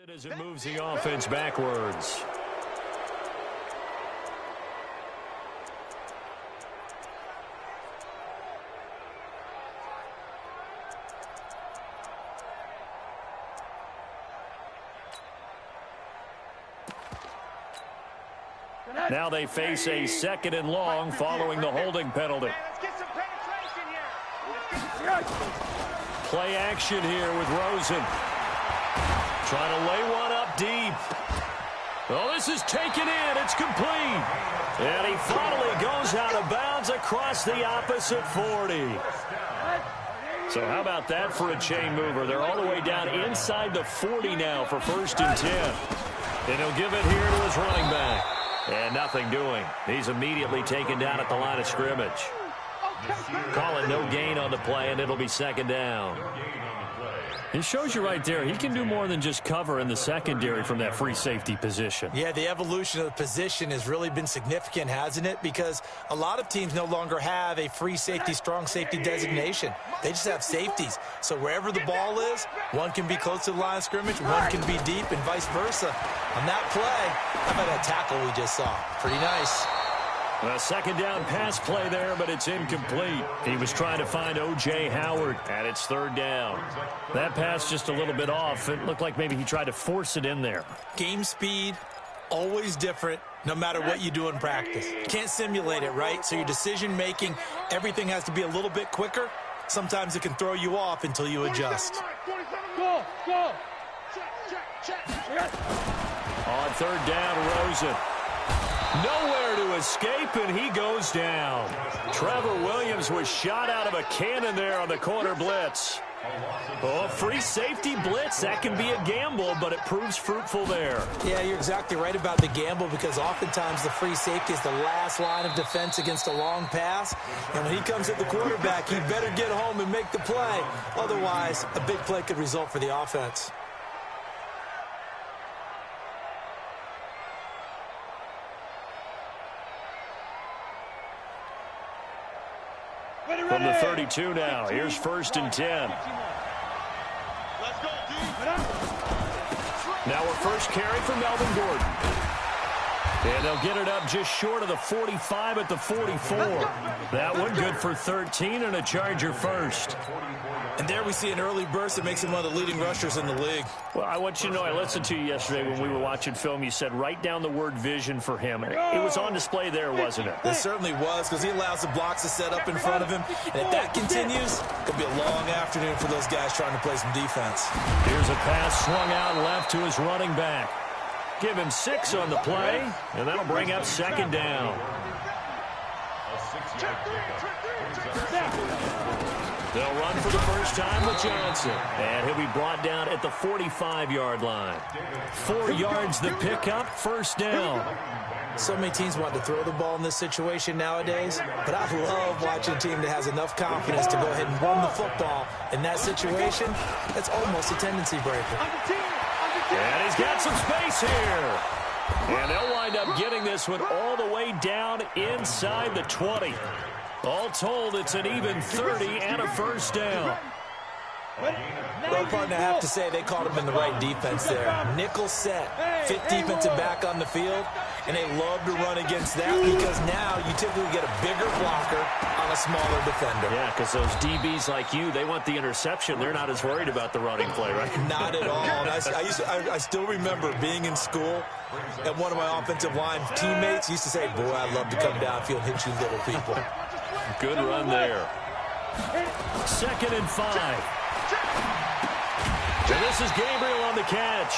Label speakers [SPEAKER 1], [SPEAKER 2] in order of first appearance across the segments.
[SPEAKER 1] As it moves the offense backwards. Now they face a 2nd and long following the holding penalty. Play action here with Rosen. Trying to lay one up deep. Oh, this is taken in. It's complete. And he finally goes out of bounds across the opposite 40. So how about that for a chain mover? They're all the way down inside the 40 now for 1st and 10. And he'll give it here to his running back. And nothing doing. He's immediately taken down at the line of scrimmage. Calling no gain on the play, and it'll be 2nd down. It shows you right there, he can do more than just cover in the secondary from that free safety position.
[SPEAKER 2] Yeah, the evolution of the position has really been significant, hasn't it? Because a lot of teams no longer have a free safety, strong safety designation. They just have safeties. So wherever the ball is, one can be close to the line of scrimmage, one can be deep, and vice versa. On that play, how about that tackle we just saw? Pretty nice.
[SPEAKER 1] A 2nd down pass play there, but it's incomplete. He was trying to find O.J. Howard, and it's 3rd down. That pass just a little bit off. It looked like maybe he tried to force it in there.
[SPEAKER 2] Game speed, always different, no matter what you do in practice. You can't simulate it, right? So your decision-making, everything has to be a little bit quicker. Sometimes it can throw you off until you adjust.
[SPEAKER 1] On 3rd down, Rosen. Nowhere to escape, and he goes down. Trevor Williams was shot out of a cannon there on the corner blitz. Oh, free safety blitz, that can be a gamble, but it proves fruitful there.
[SPEAKER 2] Yeah, you're exactly right about the gamble because oftentimes the free safety is the last line of defense against a long pass. And when he comes at the quarterback, he better get home and make the play. Otherwise, a big play could result for the offense.
[SPEAKER 1] From the 32 now, here's 1st and 10. Now a first carry for Melvin Gordon. And they'll get it up just short of the 45 at the 44. That one good for 13 and a Charger first.
[SPEAKER 2] And there we see an early burst that makes him one of the leading rushers in the league.
[SPEAKER 1] Well, I want you to know, I listened to you yesterday when we were watching film. You said write down the word vision for him. It was on display there, wasn't it?
[SPEAKER 2] It certainly was, because he allows the blocks to set up in front of him. And if that continues, it could be a long afternoon for those guys trying to play some defense.
[SPEAKER 1] Here's a pass swung out left to his running back. Give him 6 on the play, and that'll bring up 2nd down. They'll run for the first time with Johnson. And he'll be brought down at the 45-yard line. 4 yards the pickup, 1st down.
[SPEAKER 2] So many teams want to throw the ball in this situation nowadays, but I love watching a team that has enough confidence to go ahead and run the football. In that situation, that's almost a tendency breaker.
[SPEAKER 1] And he's got some space here. And they'll wind up getting this one all the way down inside the 20. All told, it's an even 30 and a 1st down.
[SPEAKER 2] Well, partner, I have to say they caught him in the right defense there. Nickel set, 5th defensive back on the field, and they love to run against that because now you typically get a bigger blocker on a smaller defender.
[SPEAKER 1] Yeah, because those DBs like you, they want the interception. They're not as worried about the running play, right?
[SPEAKER 2] Not at all. And I still remember being in school, and one of my offensive line teammates used to say, boy, I'd love to come downfield and hit you little people.
[SPEAKER 1] Good run there. 2nd and 5. And this is Gabriel on the catch.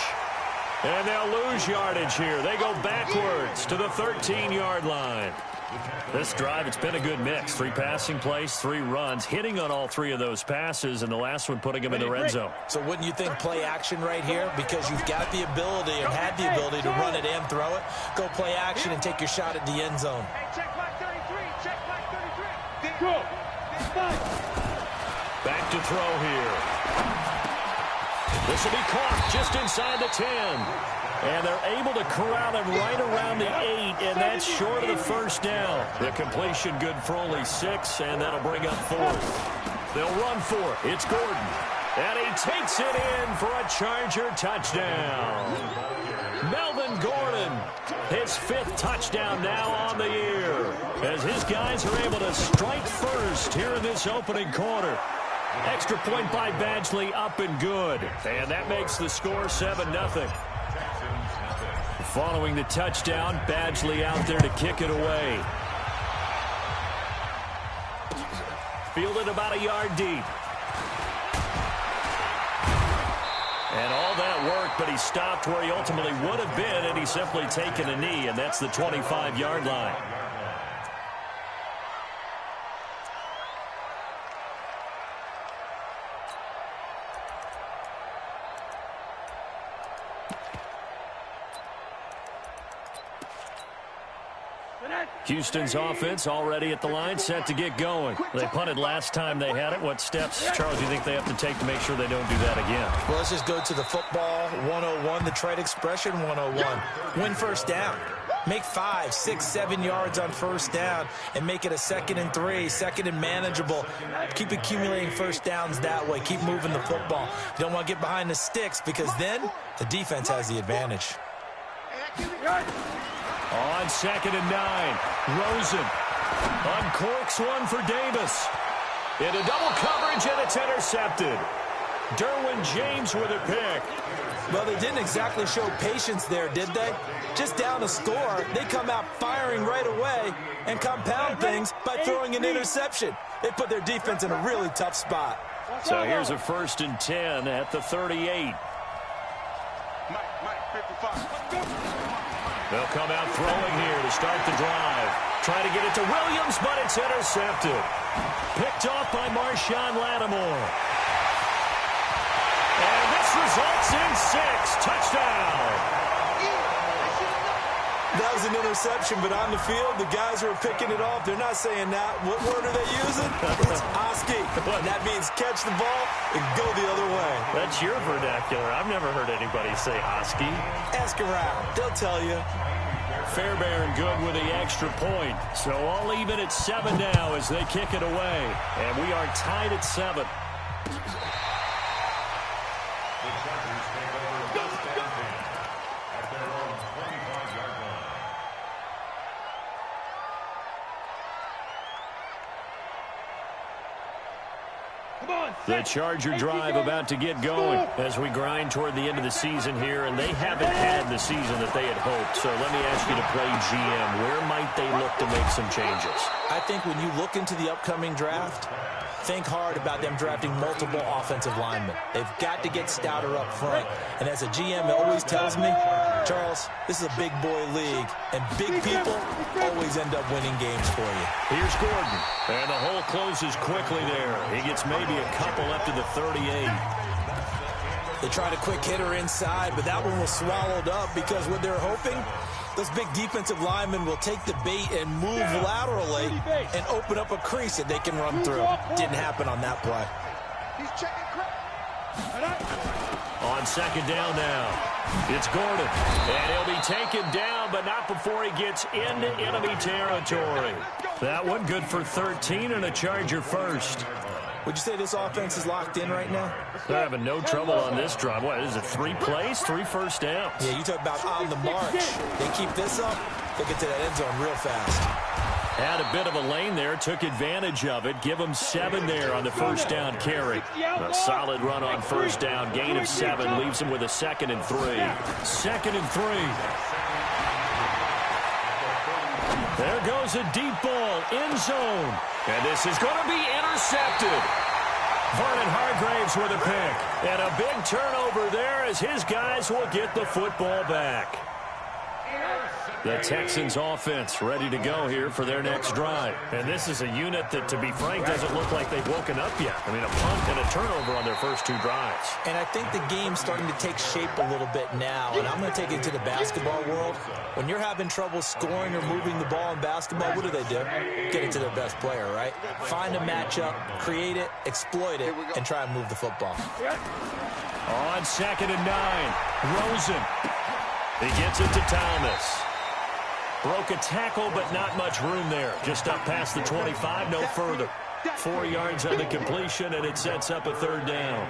[SPEAKER 1] And they'll lose yardage here. They go backwards to the 13-yard line. This drive, it's been a good mix. 3 passing plays, 3 runs, hitting on all 3 of those passes, and the last one putting him in the red zone.
[SPEAKER 2] So wouldn't you think play action right here? Because you've got the ability and had the ability to run it and throw it. Go play action and take your shot at the end zone.
[SPEAKER 1] Back to throw here. This will be caught just inside the 10. And they're able to corral him right around the 8, and that's short of the 1st down. The completion good for only 6, and that'll bring up 4th. They'll run for it. It's Gordon. And he takes it in for a Charger touchdown. Melvin Gordon, his 5th touchdown now on the year, as his guys are able to strike first here in this opening quarter. Extra point by Badgley, up and good. And that makes the score 7-0. Following the touchdown, Badgley out there to kick it away. Fielded about a yard deep. And all that work, but he stopped where he ultimately would have been, and he's simply taken a knee, and that's the 25-yard line. Houston's offense already at the line, set to get going. They punted last time they had it. What steps, Charles, do you think they have to take to make sure they don't do that again?
[SPEAKER 2] Well, let's just go to the football 101, the trade expression 101. Win first down. Make 5, 6, 7 yards on first down and make it a 2nd and 3, 2nd and manageable. Keep accumulating first downs that way. Keep moving the football. You don't want to get behind the sticks because then the defense has the advantage.
[SPEAKER 1] On 2nd and 9, Rosen uncorks one for Davis. Into double coverage, and it's intercepted. Derwin James with a pick.
[SPEAKER 2] Well, they didn't exactly show patience there, did they? Just down a score, they come out firing right away and compound things by throwing an interception. They put their defense in a really tough spot.
[SPEAKER 1] So here's a 1st and 10 at the 38. They'll come out throwing here to start the drive. Trying to get it to Williams, but it's intercepted. Picked off by Marshawn Lattimore. And this results in 6. Touchdown.
[SPEAKER 2] That was an interception, but on the field, the guys who are picking it off, they're not saying that. What word are they using? It's Oski. That means catch the ball and go the other way.
[SPEAKER 1] That's your vernacular. I've never heard anybody say Oski.
[SPEAKER 2] Ask around. They'll tell you.
[SPEAKER 1] Fairbairn good with the extra point. So all even at 7 now as they kick it away. And we are tied at 7. The Charger drive about to get going as we grind toward the end of the season here, and they haven't had the season that they had hoped. So let me ask you to play GM. Where might they look to make some changes?
[SPEAKER 2] I think when you look into the upcoming draft, think hard about them drafting multiple offensive linemen. They've got to get stouter up front. And as a GM, it always tells me, Charles, this is a big boy league, and big people always end up winning games for you.
[SPEAKER 1] Here's Gordon, and the hole closes quickly there. He gets maybe a couple up to the 38.
[SPEAKER 2] They tried a quick hitter inside, but that one was swallowed up because what they're hoping, those big defensive linemen will take the bait and move laterally and open up a crease that they can run through. Didn't happen on that play.
[SPEAKER 1] On 2nd down now, it's Gordon. And he'll be taken down, but not before he gets into enemy territory. That one good for 13 and a Charger first.
[SPEAKER 2] Would you say this offense is locked in right now?
[SPEAKER 1] They're having no trouble on this drive. What, is it 3 plays, 3 first downs?
[SPEAKER 2] Yeah, you talk about on the march. They keep this up, they get to that end zone real fast.
[SPEAKER 1] Had a bit of a lane there, took advantage of it. Give them 7 there on the first down carry. A solid run on first down, gain of 7, leaves them with a 2nd and 3. 2nd and 3. There goes a deep ball, end zone. And this is going to be intercepted. Vernon Hargraves with a pick. And a big turnover there as his guys will get the football back. The Texans offense ready to go here for their next drive. And this is a unit that, to be frank, doesn't look like they've woken up yet. I mean, a punt and a turnover on their first 2 drives.
[SPEAKER 2] And I think the game's starting to take shape a little bit now. And I'm going to take it to the basketball world. When you're having trouble scoring or moving the ball in basketball, what do? Get it to their best player, right? Find a matchup, create it, exploit it, and try and move the football.
[SPEAKER 1] On 2nd and 9, Rosen. He gets it to Thomas. Broke a tackle, but not much room there. Just up past the 25, no further. 4 yards on the completion, and it sets up a third down.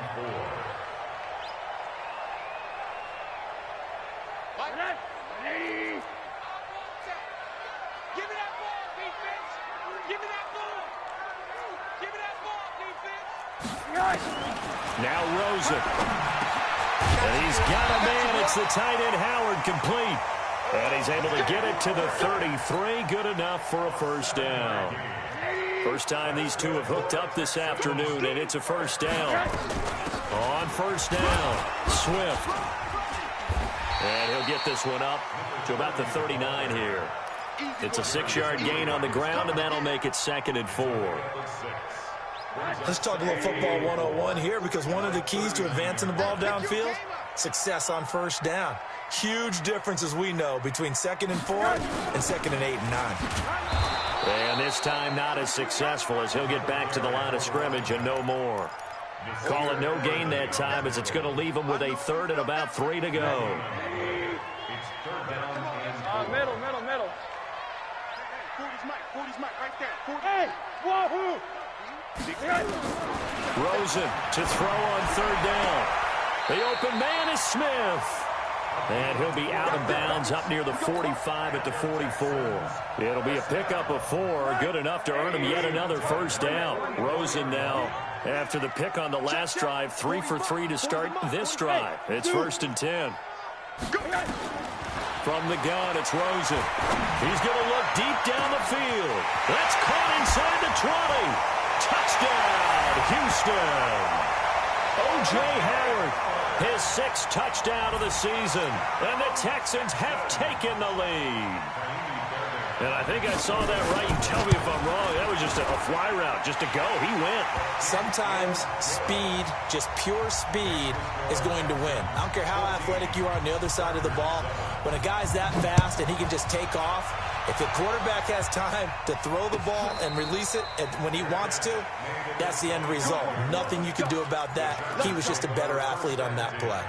[SPEAKER 1] Now Rosen. And he's got a man. It's the tight end Howard, complete. And he's able to get it to the 33. Good enough for a first down. First time these two have hooked up this afternoon, and it's a first down. On first down, Swift. And he'll get this one up to about the 39 here. It's a 6-yard gain on the ground, and that'll make it 2nd and 4.
[SPEAKER 2] Let's talk a little football 101 here, because one of the keys to advancing the ball downfield, success on first down. Huge difference, as we know, between 2nd and 4 and 2nd and 8 and 9.
[SPEAKER 1] And this time not as successful, as he'll get back to the line of scrimmage and no more. Call it no gain that time, as it's going to leave him with a 3rd and about 3 to go.
[SPEAKER 3] Middle. 40's Mike, right there. Hey, wahoo!
[SPEAKER 1] Rosen to throw on 3rd down. The open man is Smith. And he'll be out of bounds up near the 45 at the 44. It'll be a pickup of 4, good enough to earn him yet another first down. Rosen now, after the pick on the last drive, 3 for 3 to start this drive. It's 1st and 10. From the gun, it's Rosen. He's going to look deep down the field. That's caught inside the 20. Touchdown, Houston. O.J. Howard, his 6th touchdown of the season. And the Texans have taken the lead. And I think I saw that right. You tell me if I'm wrong. That was just a fly route, just to go. He went.
[SPEAKER 2] Sometimes speed, just pure speed, is going to win. I don't care how athletic you are on the other side of the ball. When a guy's that fast and he can just take off, if the quarterback has time to throw the ball and release it when he wants to, that's the end result. Nothing you can do about that. He was just a better athlete on that play.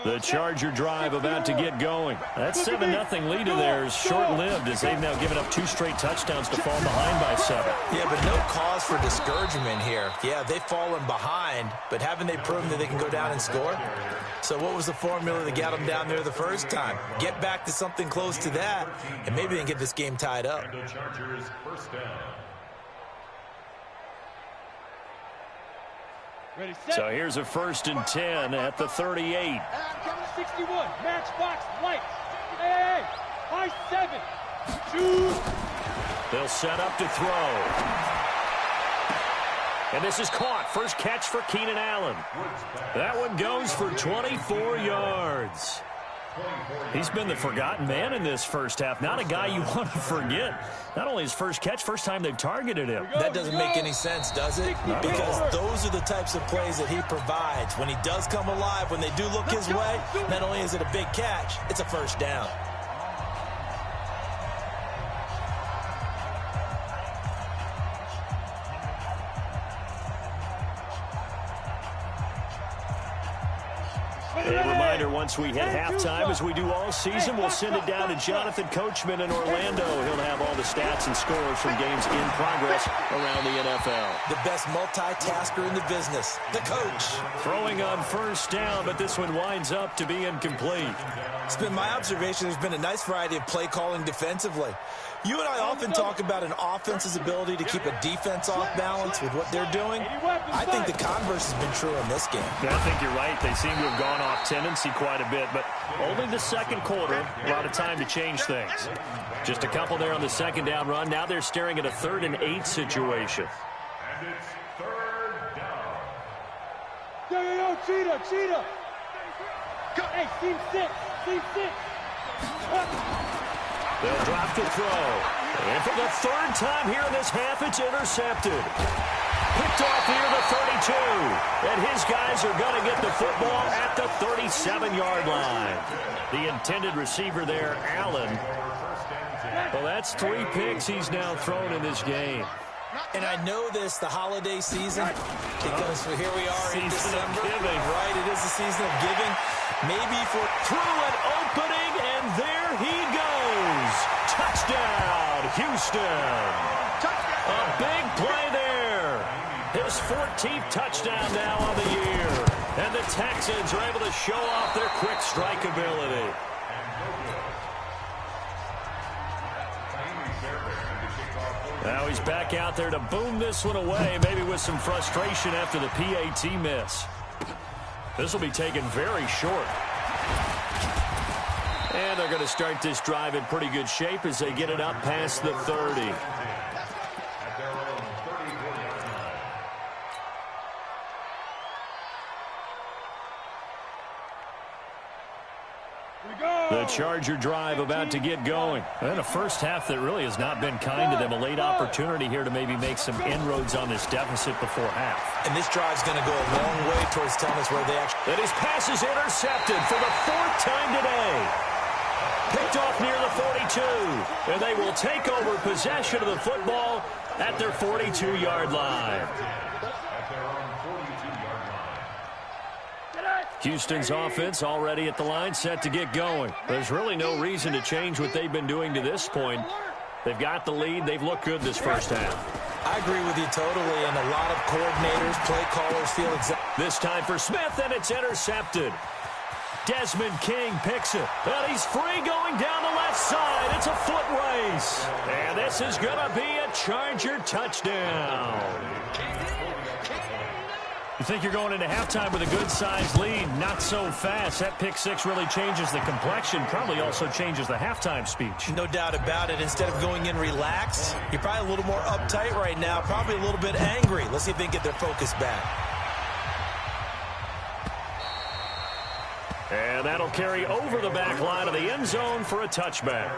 [SPEAKER 1] The Charger drive about to get going. That 7-0 lead of theirs short-lived, as they've now given up 2 straight touchdowns to fall behind by 7.
[SPEAKER 2] Yeah, but no cause for discouragement here. Yeah, they've fallen behind, but haven't they proven that they can go down and score? So what was the formula that got them down there the first time? Get back to something close to that, and maybe they can get this game tied up.
[SPEAKER 4] The Chargers first down.
[SPEAKER 3] Ready, set.
[SPEAKER 1] So here's a 1st and 10 at the 38.
[SPEAKER 3] 61, matchbox, lights. Hey, high 7. Choose.
[SPEAKER 1] They'll set up to throw. And this is caught. First catch for Keenan Allen. That one goes for 24 yards. He's been the forgotten man in this first half. Not a guy you want to forget. Not only his first catch, first time they've targeted him.
[SPEAKER 2] That doesn't make any sense, does it? Because those are the types of plays that he provides. When he does come alive, when they do look his way, not only is it a big catch, it's a first down.
[SPEAKER 1] A reminder, once we hit halftime, as we do all season, we'll send it down to Jonathan Coachman in Orlando. He'll have all the stats and scores from games in progress around the NFL.
[SPEAKER 2] The best multitasker in the business, the coach.
[SPEAKER 1] Throwing on first down, but this one winds up to be incomplete.
[SPEAKER 2] It's been my observation there's been a nice variety of play calling defensively. You and I often talk about an offense's ability to keep a defense off balance with what they're doing. I think the converse has been true in this game.
[SPEAKER 1] I think you're right. They seem to have gone off tendency quite a bit, but only the second quarter, a lot of time to change things. Just a couple there on the second down run. Now they're staring at a 3rd and 8 situation.
[SPEAKER 4] And it's 3rd down.
[SPEAKER 3] Yo, cheetah. Hey, seam 6.
[SPEAKER 1] They'll drop the throw. And for the 3rd time here in this half, it's intercepted. Picked off here the 32. And his guys are going to get the football at the 37-yard line. The intended receiver there, Allen. Well, that's 3 picks he's now thrown in this game.
[SPEAKER 2] And I know this, the holiday season, because here we are in December.
[SPEAKER 1] Giving.
[SPEAKER 2] Right, it is the season of giving. Maybe for
[SPEAKER 1] through an opening, and there he goes. Touchdown, Houston. A big play there. His 14th touchdown now on the year. And the Texans are able to show off their quick strike ability. Now he's back out there to boom this one away, maybe with some frustration after the PAT miss. This will be taken very short. And they're going to start this drive in pretty good shape as they get it up past the 30. The Charger drive about to get going. And a first half that really has not been kind to them. A late opportunity here to maybe make some inroads on this deficit before half.
[SPEAKER 2] And this drive's going to go a long way towards telling us where they actually...
[SPEAKER 1] And his pass is intercepted for the 4th time today. Picked off near the 42. And they will take over possession of the football at their 42-yard line. Houston's offense already at the line, set to get going. There's really no reason to change what they've been doing to this point. They've got the lead. They've looked good this first half.
[SPEAKER 2] I agree with you totally, and a lot of coordinators, play callers feel exactly.
[SPEAKER 1] This time for Smith, and it's intercepted. Desmond King picks it, and he's free going down the left side. It's a foot race, and this is going to be a Charger touchdown. You think you're going into halftime with a good-sized lead. Not so fast. That pick six really changes the complexion, probably also changes the halftime speech.
[SPEAKER 2] No doubt about it. Instead of going in relaxed, you're probably a little more uptight right now, probably a little bit angry. Let's see if they can get their focus back.
[SPEAKER 1] And that'll carry over the back line of the end zone for a touchback.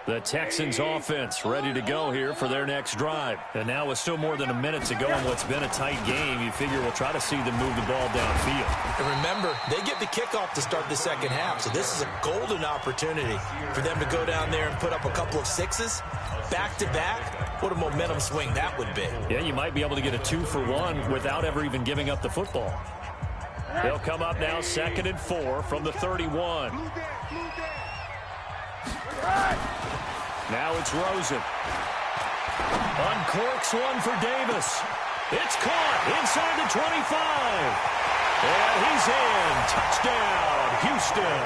[SPEAKER 1] The Texans offense ready to go here for their next drive. And now with still more than a minute to go in what's been a tight game, you figure we'll try to see them move the ball downfield.
[SPEAKER 2] And remember, they get the kickoff to start the second half, so this is a golden opportunity for them to go down there and put up a couple of sixes back-to-back. What a momentum swing that would be.
[SPEAKER 1] Yeah, you might be able to get a 2-for-1 without ever even giving up the football. They'll come up now 2nd and 4 from the 31. Now it's Rosen. Uncorks one for Davis. It's caught inside the 25. And he's in. Touchdown, Houston.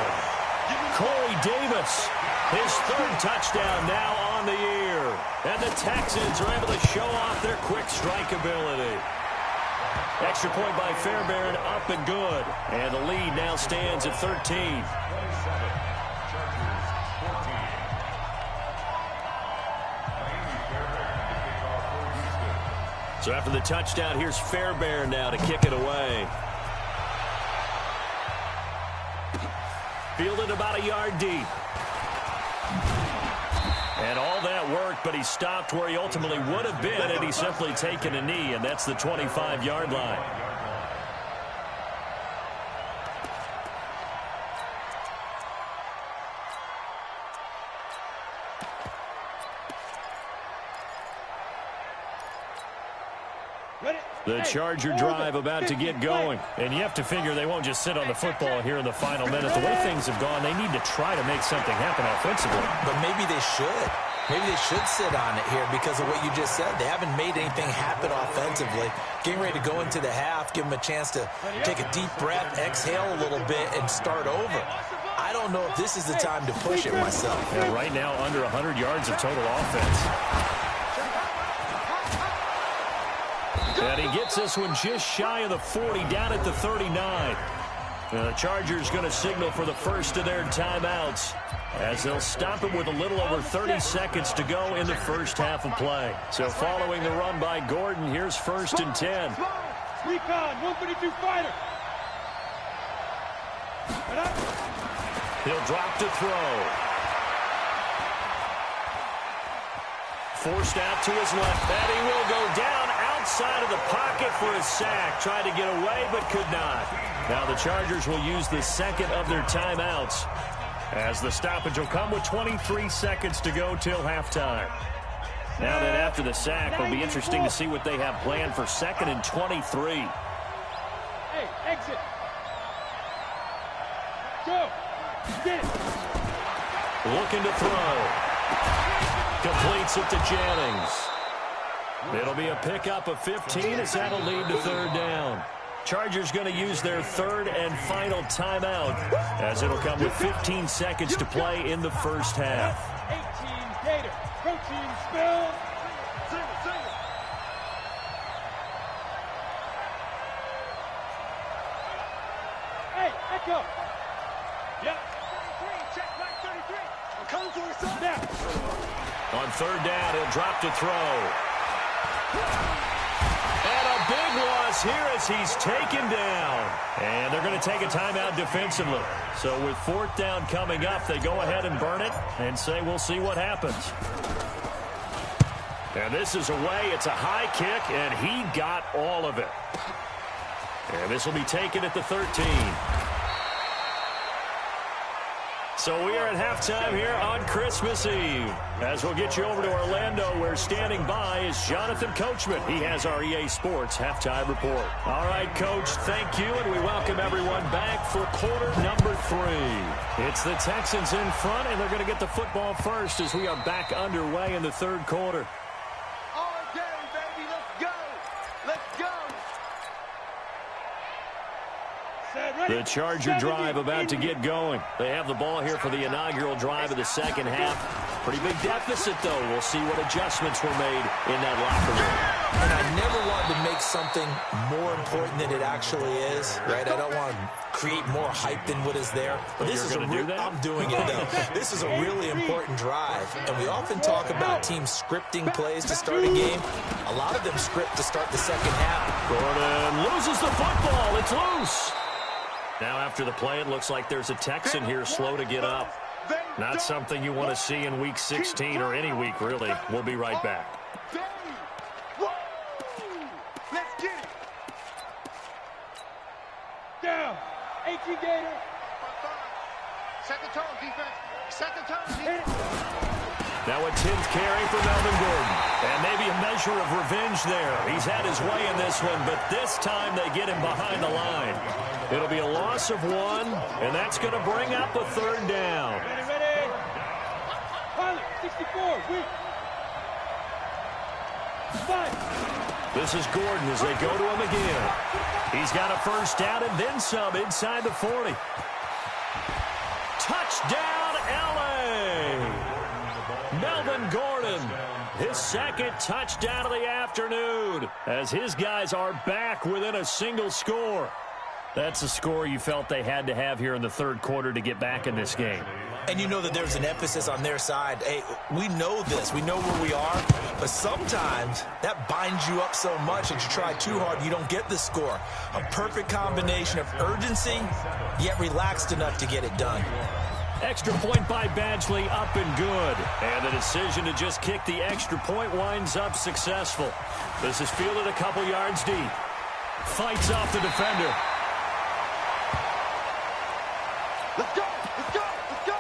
[SPEAKER 1] Corey Davis, his 3rd touchdown now on the year. And the Texans are able to show off their quick strike ability. Extra point by Fairbairn, up and good. And the lead now stands at 13. So after the touchdown, here's Fairbairn now to kick it away. Fielded about a yard deep. And all that worked, but he stopped where he ultimately would have been had he simply taken a knee, and that's the 25-yard line. The Charger drive about to get going. And you have to figure they won't just sit on the football here in the final minute. The way things have gone, they need to try to make something happen offensively.
[SPEAKER 2] But maybe they should. Maybe they should sit on it here because of what you just said. They haven't made anything happen offensively. Getting ready to go into the half, give them a chance to take a deep breath, exhale a little bit, and start over. I don't know if this is the time to push it myself.
[SPEAKER 1] Yeah, right now, under 100 yards of total offense. And he gets this one just shy of the 40, down at the 39. And the Chargers going to signal for the first of their timeouts as they'll stop him with a little over 30 seconds to go in the first half of play. So following the run by Gordon, here's 1st and 10.
[SPEAKER 3] Recon, 132 fighter.
[SPEAKER 1] He'll drop to throw. Forced out to his left. And he will go down outside of the pocket for a sack. Tried to get away, but could not. Now the Chargers will use the second of their timeouts, as the stoppage will come with 23 seconds to go till halftime. Now that after the sack, it'll be interesting to see what they have planned for 2nd and 23.
[SPEAKER 3] Hey, exit. Go. Get it.
[SPEAKER 1] Looking to throw. Completes it to Jennings. It'll be a pickup of 15 as that'll lead to 3rd down. Chargers going to use their 3rd and final timeout, as it'll come with 15 seconds to play in the first half.
[SPEAKER 3] 18 Gator. Protein spill. Hey, echo. Yep. 33, check back 33. I'm coming to his side. Now.
[SPEAKER 1] On 3rd down, he'll drop to throw. And a big loss here as he's taken down. And they're going to take a timeout defensively. So with 4th down coming up, they go ahead and burn it and say we'll see what happens. And this is away. It's a high kick, and he got all of it. And this will be taken at the 13. So we are at halftime here on Christmas Eve. As we'll get you over to Orlando, where standing by is Jonathan Coachman. He has our EA Sports halftime report. All right, Coach, thank you, and we welcome everyone back for quarter number 3. It's the Texans in front, and they're going to get the football first as we are back underway in the 3rd quarter.
[SPEAKER 3] All day, baby. Let's go. Let's go.
[SPEAKER 1] The Charger drive about to get going. They have the ball here for the inaugural drive of the 2nd half. Pretty big deficit, though. We'll see what adjustments were made in that locker room.
[SPEAKER 2] And I never wanted to make something more important than it actually is, right? I don't want to create more hype than what is there. But this is I'm doing it, though. This is a really important drive. And we often talk about teams scripting plays to start a game. A lot of them script to start the 2nd half.
[SPEAKER 1] Gordon loses the football. It's loose. Now after the play, it looks like there's a Texan here slow to get up. Not something you want to see in Week 16 or any week, really. We'll be right back.
[SPEAKER 3] Let's get it. Down. 18 Gator. Set the tone, defense. Set the tone, defense.
[SPEAKER 1] Now a 10th carry for Melvin Gordon. And maybe a measure of revenge there. He's had his way in this one, but this time they get him behind the line. It'll be a loss of 1, and that's going to bring up a 3rd down.
[SPEAKER 3] Ready. Pilot, 64, weak. 5.
[SPEAKER 1] This is Gordon as they go to him again. He's got a 1st down and then some inside the 40. Touchdown, L.A. Melvin Gordon, his 2nd touchdown of the afternoon, as his guys are back within a single score. That's a score you felt they had to have here in the 3rd quarter to get back in this game.
[SPEAKER 2] And you know that there's an emphasis on their side. Hey, we know this. We know where we are. But sometimes that binds you up so much that you try too hard, you don't get the score. A perfect combination of urgency, yet relaxed enough to get it done.
[SPEAKER 1] Extra point by Badgley, up and good. And the decision to just kick the extra point winds up successful. This is fielded a couple yards deep. Fights off the defender.
[SPEAKER 3] Let's go. Let's go. Let's go.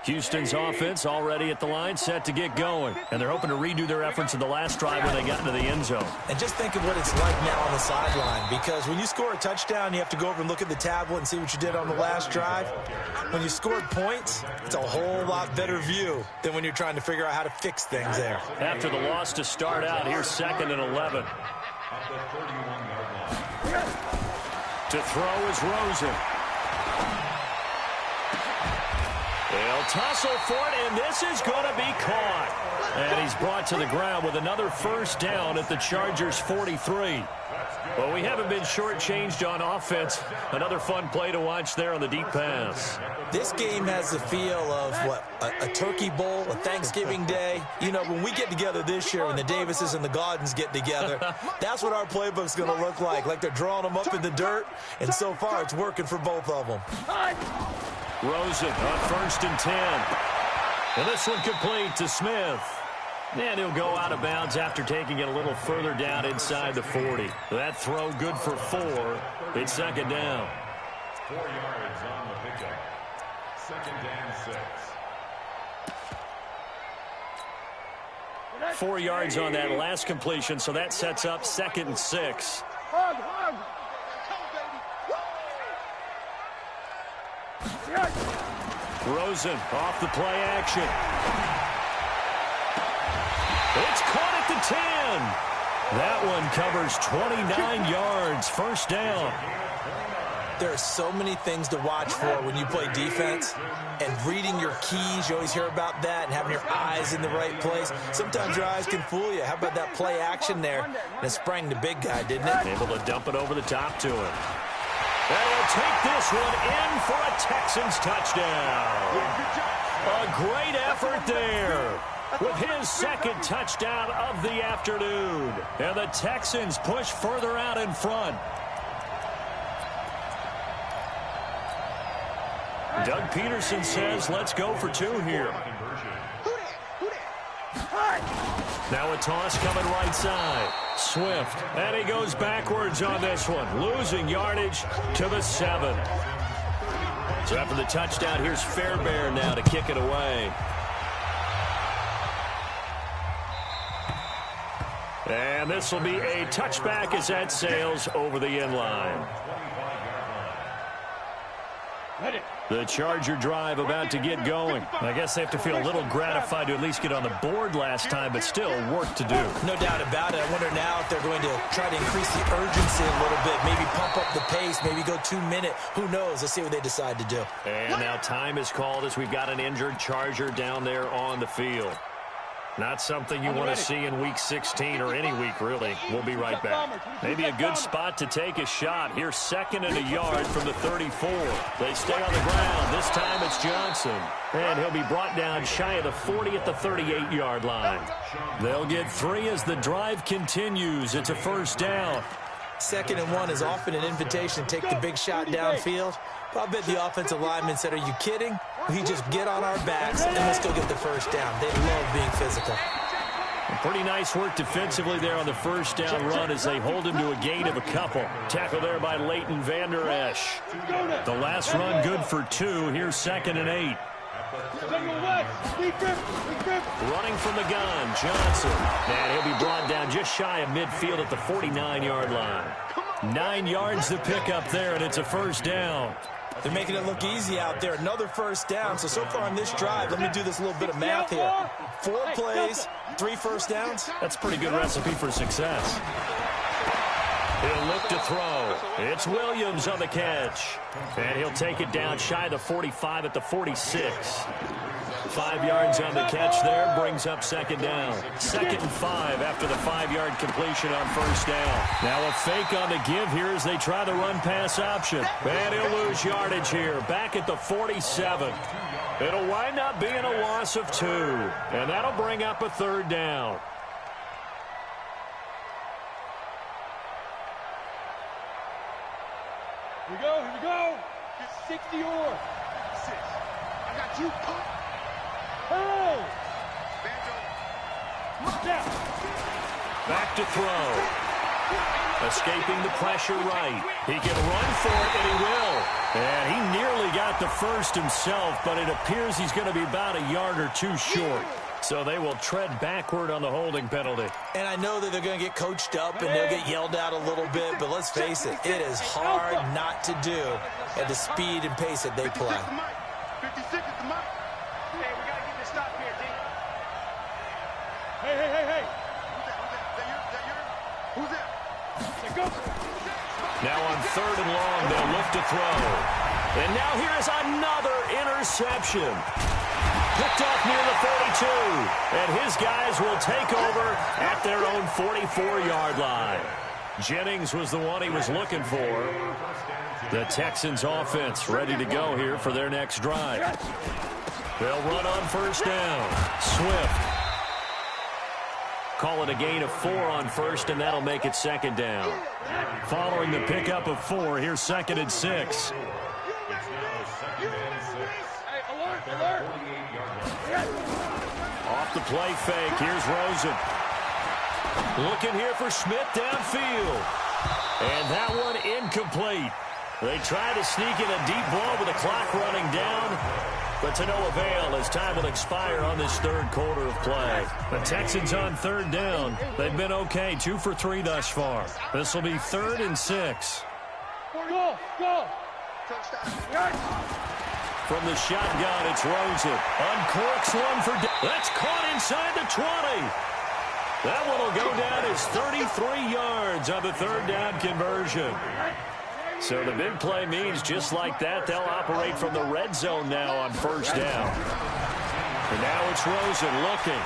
[SPEAKER 1] Houston's offense already at the line, set to get going. And they're hoping to redo their efforts in the last drive when they got into the end zone.
[SPEAKER 2] And just think of what it's like now on the sideline, because when you score a touchdown, you have to go over and look at the tablet and see what you did on the last drive. When you scored points, it's a whole lot better view than when you're trying to figure out how to fix things there.
[SPEAKER 1] After the loss to start out, here's 2nd and 11. To throw is Rosen. They'll tussle for it, and this is going to be caught. And he's brought to the ground with another 1st down at the Chargers' 43. Well, we haven't been shortchanged on offense. Another fun play to watch there on the deep pass.
[SPEAKER 2] This game has the feel of, what, a turkey bowl, a Thanksgiving day. You know, when we get together this year, when the Davises and the Gaudens get together, that's what our playbook's going to look like they're drawing them up in the dirt, and so far it's working for both of them.
[SPEAKER 1] Rosen on 1st and 10. And this one complete to Smith. And he'll go out of bounds after taking it a little further down inside the 40. That throw good for 4. It's 2nd down.
[SPEAKER 4] 4 yards on the pickup. 2nd and 6.
[SPEAKER 1] 4 yards on that last completion, so that sets up 2nd and 6. Rosen off the play action. It's caught at the 10. That one covers 29 yards. 1st down.
[SPEAKER 2] There are so many things to watch for when you play defense, and reading your keys, you always hear about that, and having your eyes in the right place. Sometimes your eyes can fool you. How about that play action there? And it sprang the big guy, didn't it?
[SPEAKER 1] Able to dump it over the top to him. And he'll take this one in for a Texans touchdown. A great effort there with his 2nd touchdown of the afternoon. And the Texans push further out in front. Doug Peterson says, let's go for 2 here. Now a toss coming right side. Swift, and he goes backwards on this one, losing yardage to the 7. So after the touchdown, here's Fairbairn now to kick it away. And this will be a touchback as that sails over the end line. The Charger drive about to get going. I guess they have to feel a little gratified to at least get on the board last time, but still work to do.
[SPEAKER 2] No doubt about it. I wonder now if they're going to try to increase the urgency a little bit, maybe pump up the pace, maybe go 2-minute. Who knows? Let's see what they decide to do.
[SPEAKER 1] And now time is called as we've got an injured Charger down there on the field. Not something you want to see in Week 16 or any week, really. We'll be right back. Maybe a good spot to take a shot. Here's 2nd and a yard from the 34. They stay on the ground. This time it's Johnson. And he'll be brought down shy of the 40 at the 38-yard line. They'll get 3 as the drive continues. It's a 1st down.
[SPEAKER 2] 2nd and 1 is often an invitation to take the big shot downfield. But I bet the offensive lineman said, are you kidding? We just get on our backs and let's go get the 1st down. They love being physical.
[SPEAKER 1] Pretty nice work defensively there on the 1st down run as they hold him to a gain of a couple. Tackle there by Leighton Vander Esch. The last run good for 2. Here's 2nd and 8. Running from the gun, Johnson. And he'll be brought down just shy of midfield at the 49-yard line. 9 yards to pick up there, and it's a 1st down.
[SPEAKER 2] They're making it look easy out there. Another 1st down. So far on this drive, let me do this little bit of math here. 4 plays, 3 1st downs.
[SPEAKER 1] That's a pretty good recipe for success. He'll look to throw. It's Williams on the catch. And he'll take it down shy of the 45 at the 46. 5 yards on the catch there, brings up 2nd down. 2nd and 5 after the 5-yard completion on 1st down. Now a fake on the give here as they try the run-pass option. And he'll lose yardage here, back at the 47. It'll wind up being a loss of 2. And that'll bring up a 3rd down.
[SPEAKER 3] Here we go, here we go. 60 or 6. I got you, pop. Hey! Now.
[SPEAKER 1] Back to throw. Escaping the pressure right. He can run for it, and he will. And he nearly got the 1st himself, but it appears he's going to be about a yard or 2 short. So they will tread backward on the holding penalty.
[SPEAKER 2] And I know that they're going to get coached up and they'll get yelled at a little bit, but let's face it, it is hard not to do at the speed and pace that they play.
[SPEAKER 3] 56 at the mark. Hey, we got to get this stop here, D. Hey. Who's that? Go.
[SPEAKER 1] Now on 3rd and long, they'll look to throw. And now here is another interception. Picked off near the 42. And his guys will take over at their own 44-yard line. Jennings was the one he was looking for. The Texans offense ready to go here for their next drive. They'll run on first down. Swift. Call it a gain of 4 on first, and that'll make it second down. Following the pickup of 4, here's 2nd and 6. Off the play fake, here's Rosen. Looking here for Schmidt downfield. And that one incomplete. They try to sneak in a deep ball with the clock running down, but to no avail as time will expire on this third quarter of play. The Texans on third down. They've been okay, 2 for 3 thus far. This will be 3rd and 6.
[SPEAKER 3] Go.
[SPEAKER 1] From the shotgun, it's Rosen. Uncorks one for... That's caught inside the 20. That one will go down as 33 yards on the third down conversion. So the big play means just like that, they'll operate from the red zone now on first down. And now it's Rosen looking.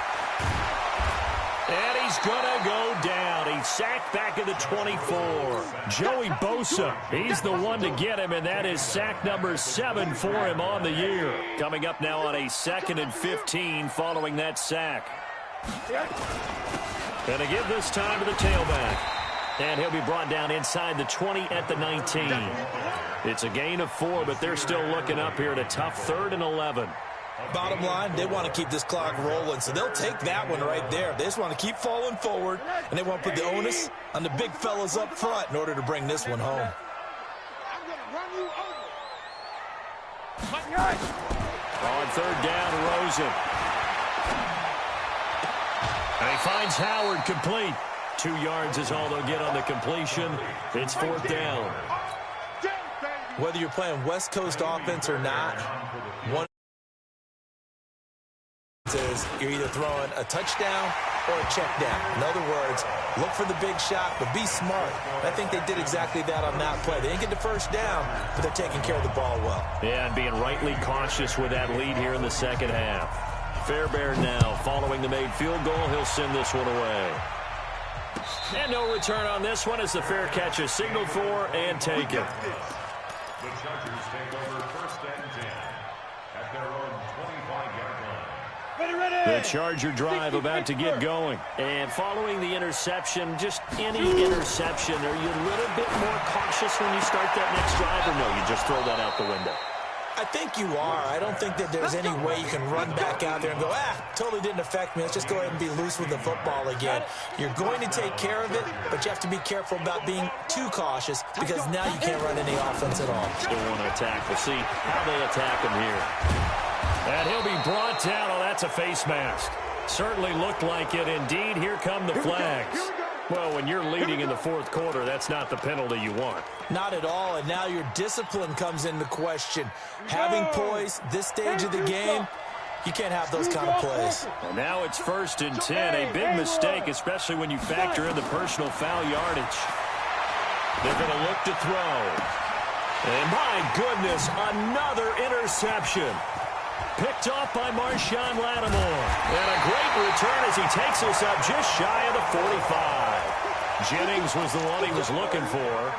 [SPEAKER 1] And he's going to go down. He's sacked back at the 24. Joey Bosa, he's the one to get him, and that is sack number 7 for him on the year. Coming up now on a 2nd and 15 following that sack. And to give this time to the tailback. And he'll be brought down inside the 20 at the 19. It's a gain of 4, but they're still looking up here at a tough 3rd and 11.
[SPEAKER 2] Bottom line, they want to keep this clock rolling, so they'll take that one right there. They just want to keep falling forward, and they want to put the onus on the big fellas up front in order to bring this one home.
[SPEAKER 3] I'm going to run you over.
[SPEAKER 1] On third down, Rosen. And he finds Howard complete. 2 yards is all they'll get on the completion. It's 4th down.
[SPEAKER 2] Whether you're playing West Coast offense or not, one is you're either throwing a touchdown or a check down. In other words, look for the big shot, but be smart. I think they did exactly that on that play. They didn't get the first down, but they're taking care of the ball well.
[SPEAKER 1] Yeah, and being rightly cautious with that lead here in the second half. Fairbairn now following the made field goal. He'll send this one away. And no return on this one as the fair catch is signaled for and taken.
[SPEAKER 4] The Chargers take over 1st and 10 at their own 25-yard line.
[SPEAKER 3] Ready.
[SPEAKER 1] The Charger drive about to get going. And following the interception, just any interception, are you a little bit more cautious when you start that next drive, or no, you just throw that out the window?
[SPEAKER 2] I think you are. I don't think that there's any way you can run back out there and go, totally didn't affect me. Let's just go ahead and be loose with the football again. You're going to take care of it, but you have to be careful about being too cautious because now you can't run any offense at all.
[SPEAKER 1] Still want to attack. We'll see how they attack him here. And he'll be brought down. Oh, that's a face mask. Certainly looked like it. Indeed, here come the flags. Well, when you're leading in the 4th quarter, that's not the penalty you want.
[SPEAKER 2] Not at all, and now your discipline comes into question. Having poise, this stage of the game, you can't have those kind of plays.
[SPEAKER 1] And now it's 1st and 10. A big mistake, especially when you factor in the personal foul yardage. They're going to look to throw. And my goodness, another interception. Picked off by Marshawn Lattimore. And a great return as he takes us up just shy of the 45. Jennings was the one he was looking for.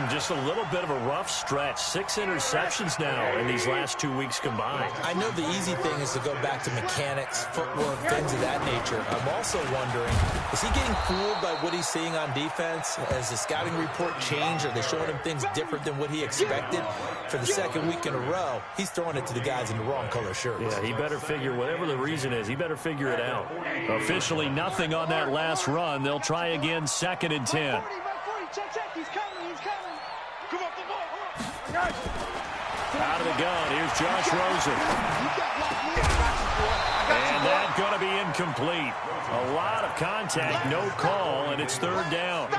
[SPEAKER 1] Just a little bit of a rough stretch. 6 interceptions now in these last 2 weeks combined.
[SPEAKER 2] I know the easy thing is to go back to mechanics, footwork, things of that nature. I'm also wondering, is he getting fooled by what he's seeing on defense? Has the scouting report changed? Are they showing him things different than what he expected? For the 2nd week in a row, he's throwing it to the guys in the wrong color shirts.
[SPEAKER 1] Yeah, he better figure, whatever the reason is, he better figure it out. Officially nothing on that last run. They'll try again, 2nd and 10.
[SPEAKER 3] Check. He's coming. Come up the ball.
[SPEAKER 1] Out of the gun, here's Josh Rosen. And that's going to be incomplete. A lot of contact, no call, and it's 3rd down.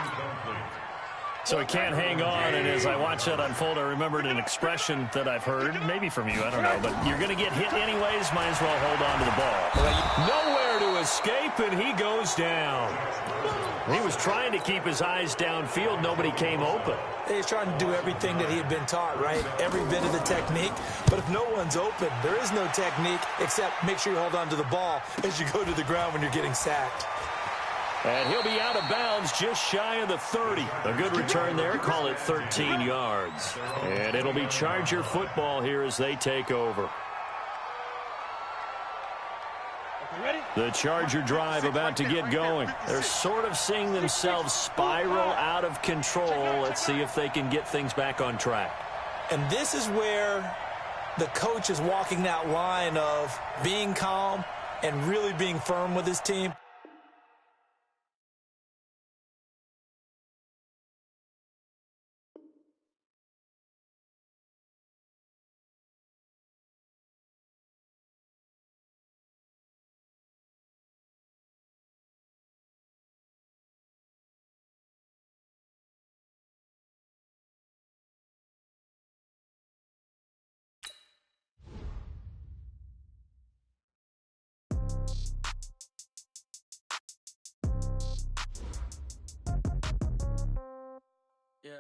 [SPEAKER 1] So he can't hang on, and as I watch that unfold, I remembered an expression that I've heard, maybe from you, I don't know, but you're going to get hit anyways, might as well hold on to the ball. Nowhere to escape, and he goes down. He was trying to keep his eyes downfield. Nobody came open.
[SPEAKER 2] He's trying to do everything that he had been taught, right? Every bit of the technique. But if no one's open, there is no technique except make sure you hold on to the ball as you go to the ground when you're getting sacked.
[SPEAKER 1] And he'll be out of bounds just shy of the 30. A good return there. Call it 13 yards. And it'll be Charger football here as they take over. The Charger drive about to get going. They're sort of seeing themselves spiral out of control. Let's see if they can get things back on track.
[SPEAKER 2] And this is where the coach is walking that line of being calm and really being firm with his team.
[SPEAKER 5] Yeah.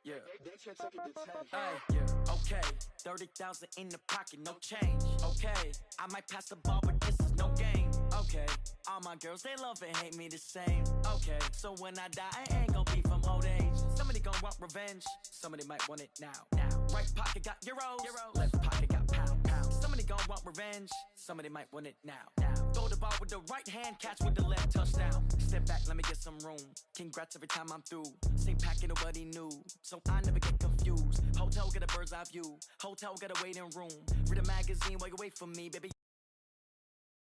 [SPEAKER 5] Yeah, okay. 30,000 in the pocket, no change. Okay, I might pass the ball, but this is no game. Okay, all my girls, they love and hate me the same. Okay, so when I die, I ain't gonna be from old age. Somebody gonna want revenge, somebody might want it now. Right pocket got euros, left pocket got pounds. Somebody gonna want revenge, somebody might want it now. Throw the ball with the right hand, catch with the left, touchdown. Step back, let me get some room. Congrats every time I'm through. Same packet, nobody knew, so I never get confused. Hotel got a bird's eye view, hotel got a waiting room. Read a magazine while you wait for me, baby.